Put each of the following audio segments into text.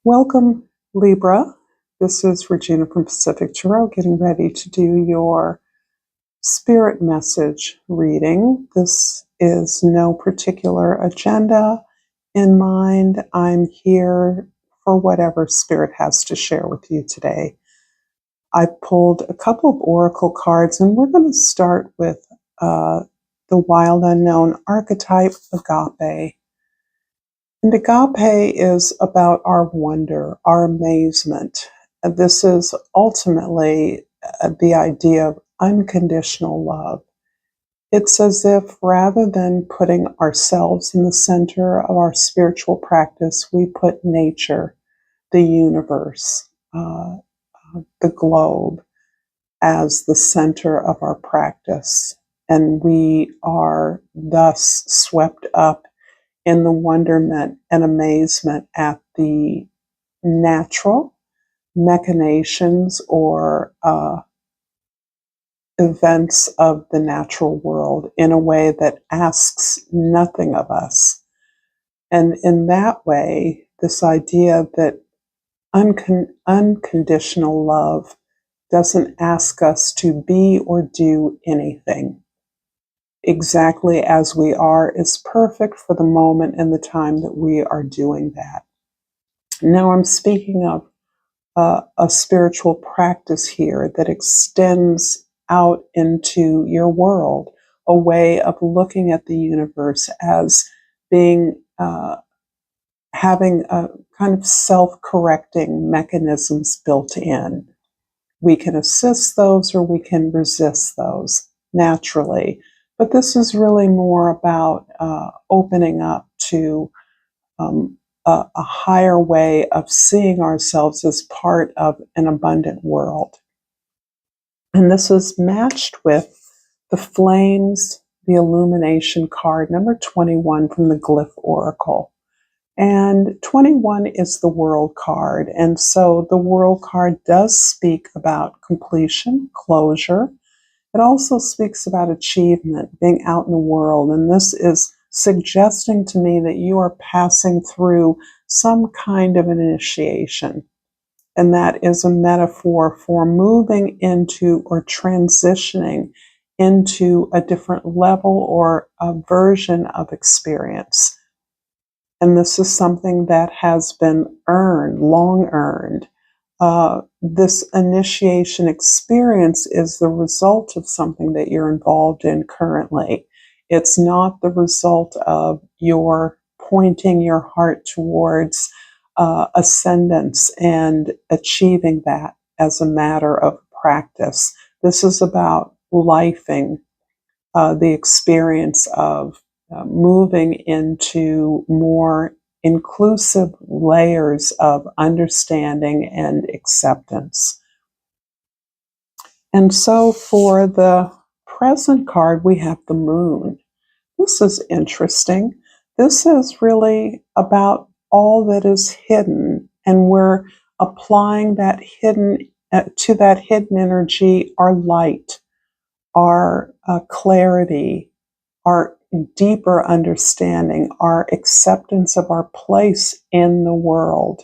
Welcome, Libra. This is Regina from Pacific Tarot getting ready to do your spirit message reading. This is no particular agenda in mind. I'm here for whatever spirit has to share with you today. I pulled a couple of oracle cards, and we're going to start with the wild unknown archetype, agape. And agape is about our wonder, our amazement. This is ultimately the idea of unconditional love. It's as if rather than putting ourselves in the center of our spiritual practice, we put nature, the universe, the globe as the center of our practice. And we are thus swept up in the wonderment and amazement at the natural machinations or events of the natural world in a way that asks nothing of us. And in that way, this idea that unconditional love doesn't ask us to be or do anything. Exactly as we are is perfect for the moment and the time that we are doing that. Now I'm speaking of a spiritual practice here that extends out into your world, a way of looking at the universe as being, having a kind of self-correcting mechanisms built in. We can assist those or we can resist those naturally. But this is really more about opening up to a higher way of seeing ourselves as part of an abundant world. And this is matched with the flames, the illumination card, number 21 from the Glyph Oracle. And 21 is the world card. And so the world card does speak about completion, closure. It also speaks about achievement, being out in the world. And this is suggesting to me that you are passing through some kind of an initiation. And that is a metaphor for moving into or transitioning into a different level or a version of experience. And this is something that has been earned, long earned. This initiation experience is the result of something that you're involved in currently. It's not the result of your pointing your heart towards ascendance and achieving that as a matter of practice. This is about lifing the experience of moving into more inclusive layers of understanding and acceptance. And so for the present card, we have the moon. This is interesting. This is really about all that is hidden, and we're applying that hidden to that hidden energy, our light, our clarity, our deeper understanding, our acceptance of our place in the world.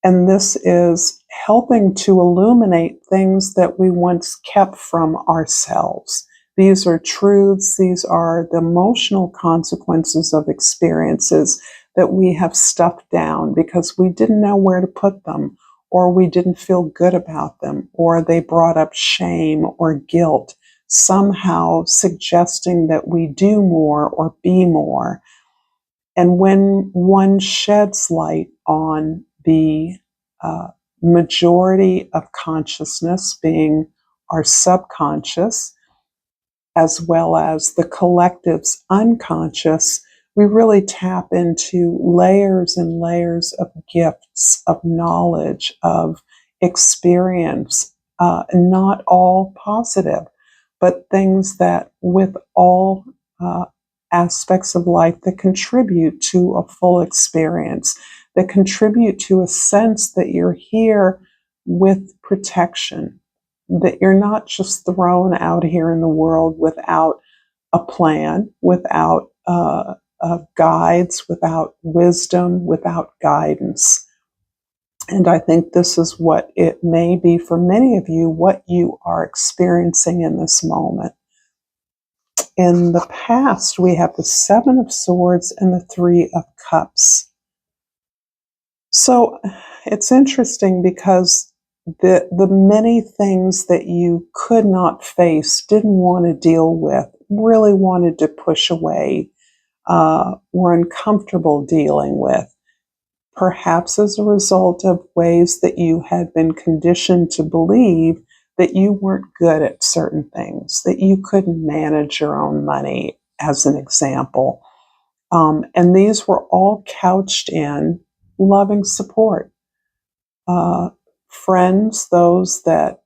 And this is helping to illuminate things that we once kept from ourselves. These are truths, these are the emotional consequences of experiences that we have stuffed down because we didn't know where to put them, or we didn't feel good about them, or they brought up shame or guilt, somehow suggesting that we do more or be more. And when one sheds light on the majority of consciousness, being our subconscious, as well as the collective's unconscious, we really tap into layers and layers of gifts, of knowledge, of experience, not all positive, but things that with all aspects of life that contribute to a full experience, that contribute to a sense that you're here with protection, that you're not just thrown out here in the world without a plan, without guides, without wisdom, without guidance. And I think this is what it may be for many of you, what you are experiencing in this moment. In the past, we have the Seven of Swords and the Three of Cups. So it's interesting because the many things that you could not face, didn't want to deal with, really wanted to push away, were uncomfortable dealing with, perhaps as a result of ways that you had been conditioned to believe that you weren't good at certain things, that you couldn't manage your own money, as an example. And these were all couched in loving support. Friends, those that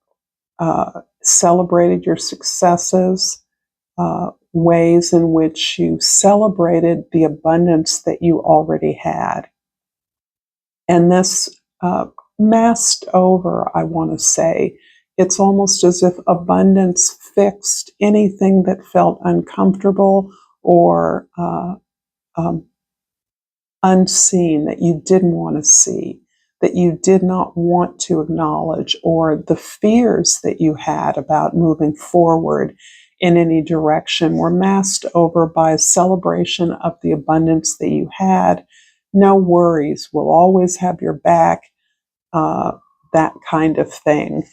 celebrated your successes, ways in which you celebrated the abundance that you already had. And this masked over, I want to say, it's almost as if abundance fixed anything that felt uncomfortable or unseen, that you didn't want to see, that you did not want to acknowledge, or the fears that you had about moving forward in any direction were masked over by a celebration of the abundance that you had. No worries, we'll always have your back, that kind of thing.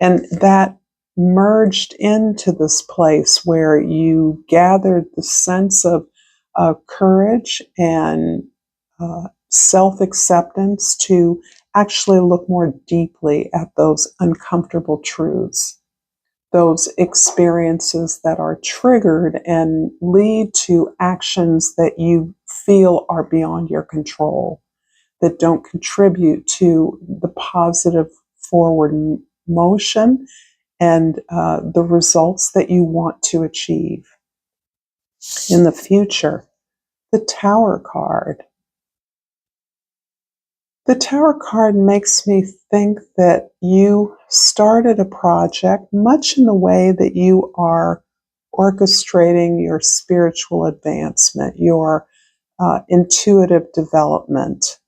And that merged into this place where you gathered the sense of courage and self-acceptance to actually look more deeply at those uncomfortable truths, those experiences that are triggered and lead to actions that you feel are beyond your control, that don't contribute to the positive forward motion and the results that you want to achieve in the future. The Tower card. The Tower card makes me think that you started a project much in the way that you are orchestrating your spiritual advancement, your intuitive development.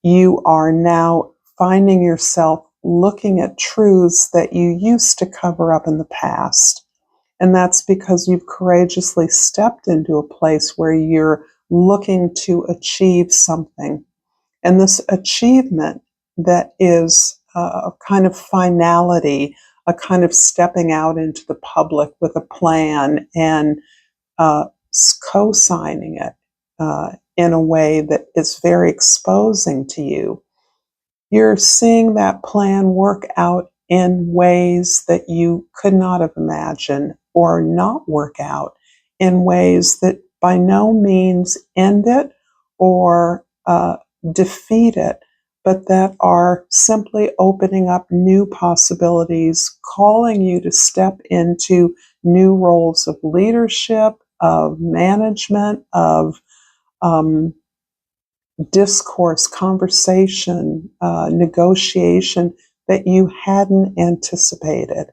You are now finding yourself looking at truths that you used to cover up in the past. And that's because you've courageously stepped into a place where you're looking to achieve something. And this achievement that is a kind of finality, a kind of stepping out into the public with a plan and co-signing it in a way that is very exposing to you. You're seeing that plan work out in ways that you could not have imagined, or not work out in ways that by no means end it or defeat it, but that are simply opening up new possibilities, calling you to step into new roles of leadership, of management, of discourse, conversation, negotiation that you hadn't anticipated.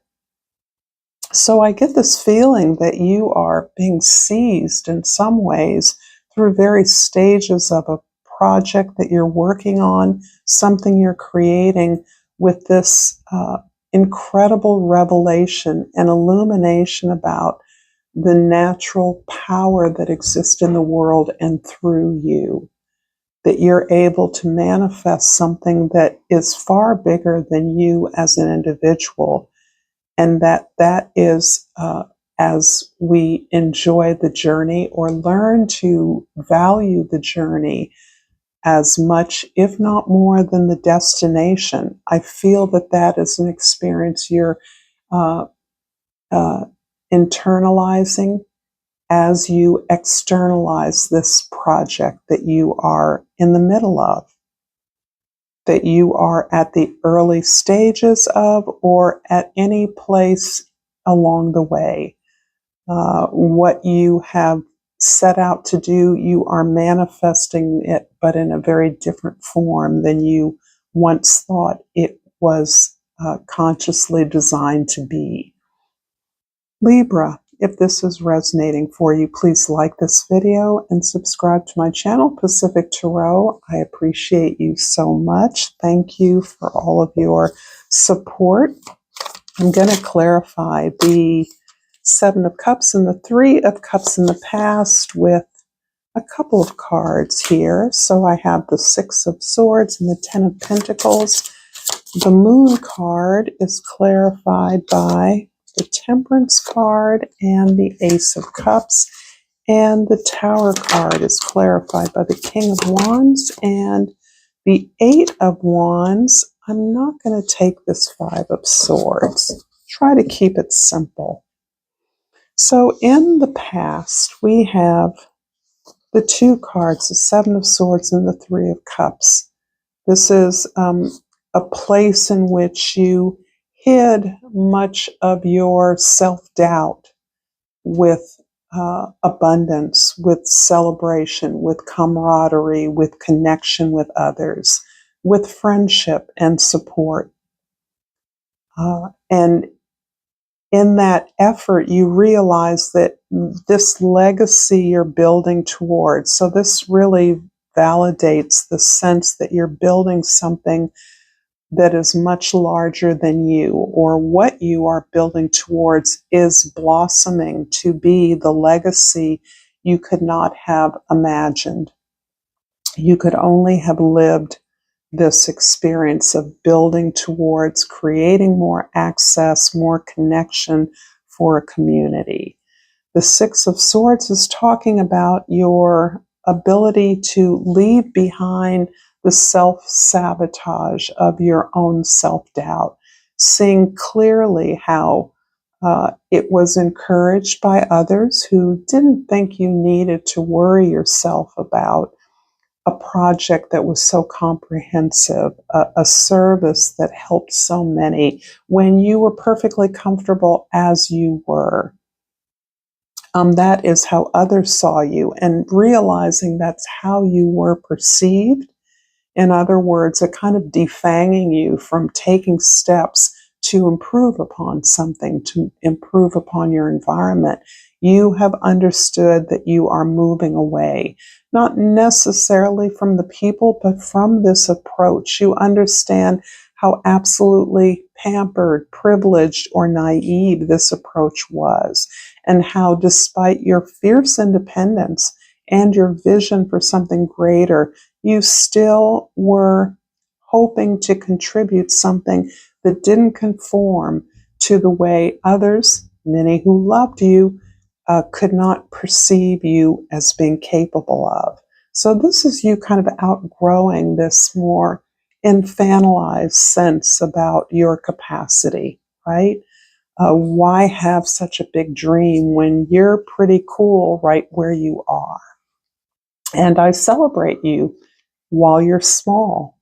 So I get this feeling that you are being seized in some ways through various stages of a project that you're working on, something you're creating, with this incredible revelation and illumination about the natural power that exists in the world and through you. That you're able to manifest something that is far bigger than you as an individual. And that is, as we enjoy the journey or learn to value the journey as much, if not more, than the destination, I feel that that is an experience you're internalizing as you externalize this project that you are in the middle of, that you are at the early stages of, or at any place along the way. What you have set out to do, you are manifesting it, but in a very different form than you once thought it was consciously designed to be. Libra, If this is resonating for you, please like this video and subscribe to my channel, Pacific Tarot. I appreciate you so much. Thank you for all of your support. I'm going to clarify the Seven of Cups and the Three of Cups in the past with a couple of cards here. So I have the Six of Swords and the Ten of Pentacles. The Moon card is clarified by the Temperance card and the Ace of Cups. And the Tower card is clarified by the King of Wands and the Eight of Wands. I'm not going to take this Five of Swords. Try to keep it simple. So in the past, we have the two cards, the Seven of Swords and the Three of Cups. This is a place in which you hid much of your self-doubt with abundance, with celebration, with camaraderie, with connection with others, with friendship and support. And in that effort, you realize that this legacy you're building towards, so this really validates the sense that you're building something that is much larger than you, or what you are building towards is blossoming to be the legacy you could not have imagined. You could only have lived this experience of building towards creating more access, more connection for a community. The Six of Swords is talking about your ability to leave behind the self-sabotage of your own self-doubt, seeing clearly how it was encouraged by others who didn't think you needed to worry yourself about a project that was so comprehensive, a service that helped so many, when you were perfectly comfortable as you were. That is how others saw you, and realizing that's how you were perceived. In other words, a kind of defanging you from taking steps to improve upon something, to improve upon your environment. You have understood that you are moving away, not necessarily from the people, but from this approach. You understand how absolutely pampered, privileged, or naive this approach was, and how despite your fierce independence and your vision for something greater, you still were hoping to contribute something that didn't conform to the way others, many who loved you, could not perceive you as being capable of. So this is you kind of outgrowing this more infantilized sense about your capacity, right? Why have such a big dream when you're pretty cool right where you are? And I celebrate you while you're small.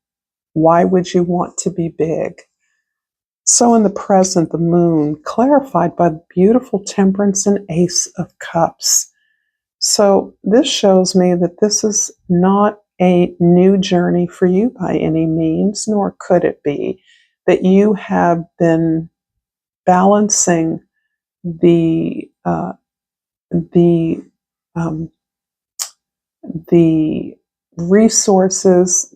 Why would you want to be big? So in the present, the Moon, clarified by the beautiful Temperance and Ace of Cups. So this shows me that this is not a new journey for you by any means, nor could it be. That you have been balancing the resources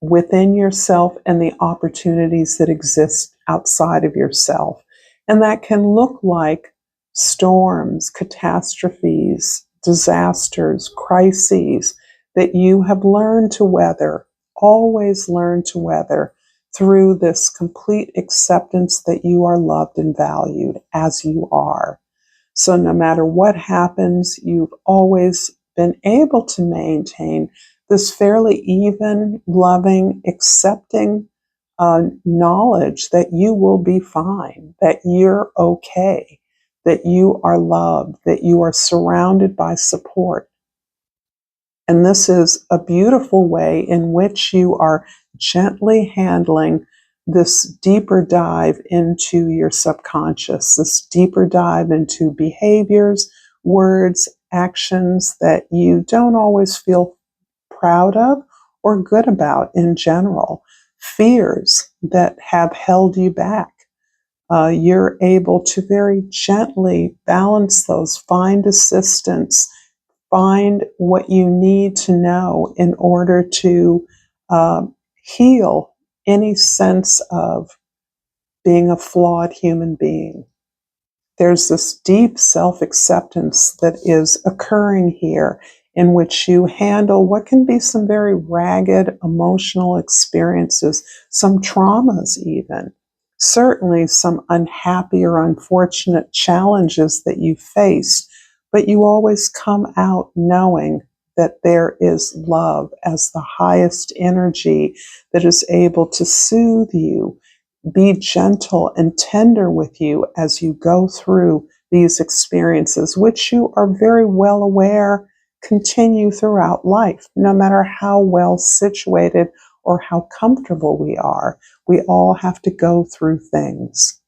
within yourself and the opportunities that exist outside of yourself. And that can look like storms, catastrophes, disasters, crises that you have learned to weather, always learn to weather through this complete acceptance that you are loved and valued as you are. So no matter what happens, you've always been able to maintain this fairly even, loving, accepting knowledge that you will be fine, that you're okay, that you are loved, that you are surrounded by support. And this is a beautiful way in which you are gently handling this deeper dive into your subconscious, this deeper dive into behaviors, words, actions that you don't always feel proud of or good about in general, fears that have held you back. You're able to very gently balance those, find assistance, find what you need to know in order to heal any sense of being a flawed human being. There's this deep self-acceptance that is occurring here, in which you handle what can be some very ragged emotional experiences, some traumas even, certainly some unhappy or unfortunate challenges that you faced, but you always come out knowing that there is love as the highest energy that is able to soothe you, be gentle and tender with you as you go through these experiences, which you are very well aware continue throughout life, no matter how well situated or how comfortable we are. We all have to go through things.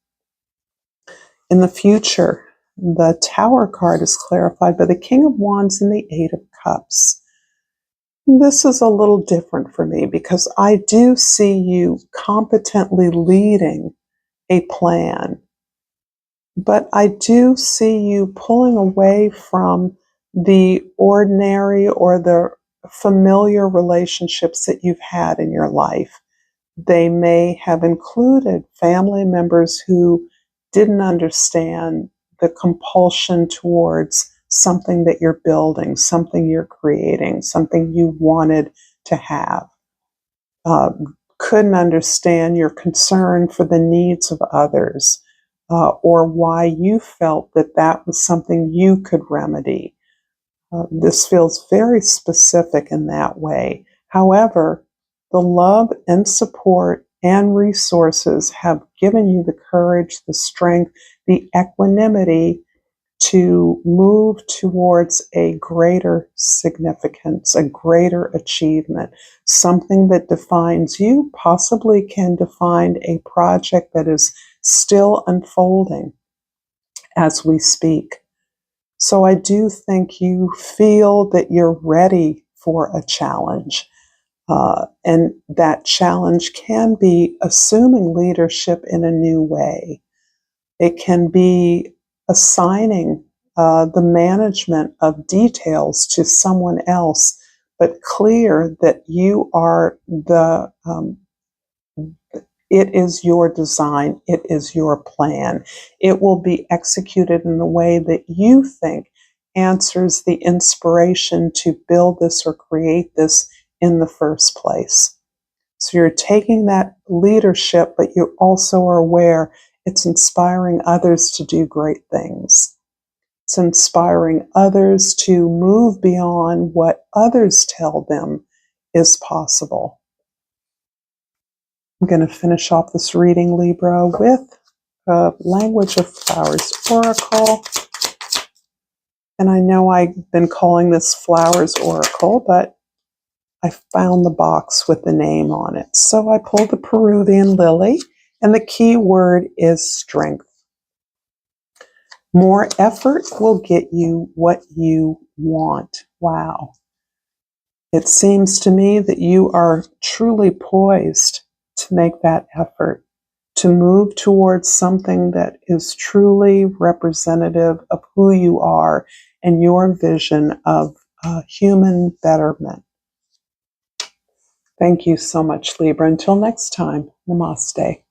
In the future, the Tower card is clarified by the King of Wands and the Eight of Cups. This is a little different for me because I do see you competently leading a plan, but I do see you pulling away from the ordinary or the familiar relationships that you've had in your life. They may have included family members who didn't understand the compulsion towards something that you're building, something you're creating, something you wanted to have. Couldn't understand your concern for the needs of others, or why you felt that that was something you could remedy. This feels very specific in that way. However, the love and support and resources have given you the courage, the strength, the equanimity to move towards a greater significance, a greater achievement, something that defines you, possibly can define a project that is still unfolding as we speak. So I do think you feel that you're ready for a challenge. And that challenge can be assuming leadership in a new way. It can be assigning the management of details to someone else, but clear that you are it is your design, it is your plan. It will be executed in the way that you think answers the inspiration to build this or create this in the first place. So you're taking that leadership, but you also are aware it's inspiring others to do great things. It's inspiring others to move beyond what others tell them is possible. I'm going to finish off this reading, Libra, with Language of Flowers Oracle. And I know I've been calling this Flowers Oracle, but I found the box with the name on it. So I pulled the Peruvian lily, and the key word is strength. More effort will get you what you want. Wow. It seems to me that you are truly poised to make that effort, to move towards something that is truly representative of who you are and your vision of human betterment. Thank you so much, Libra. Until next time, namaste.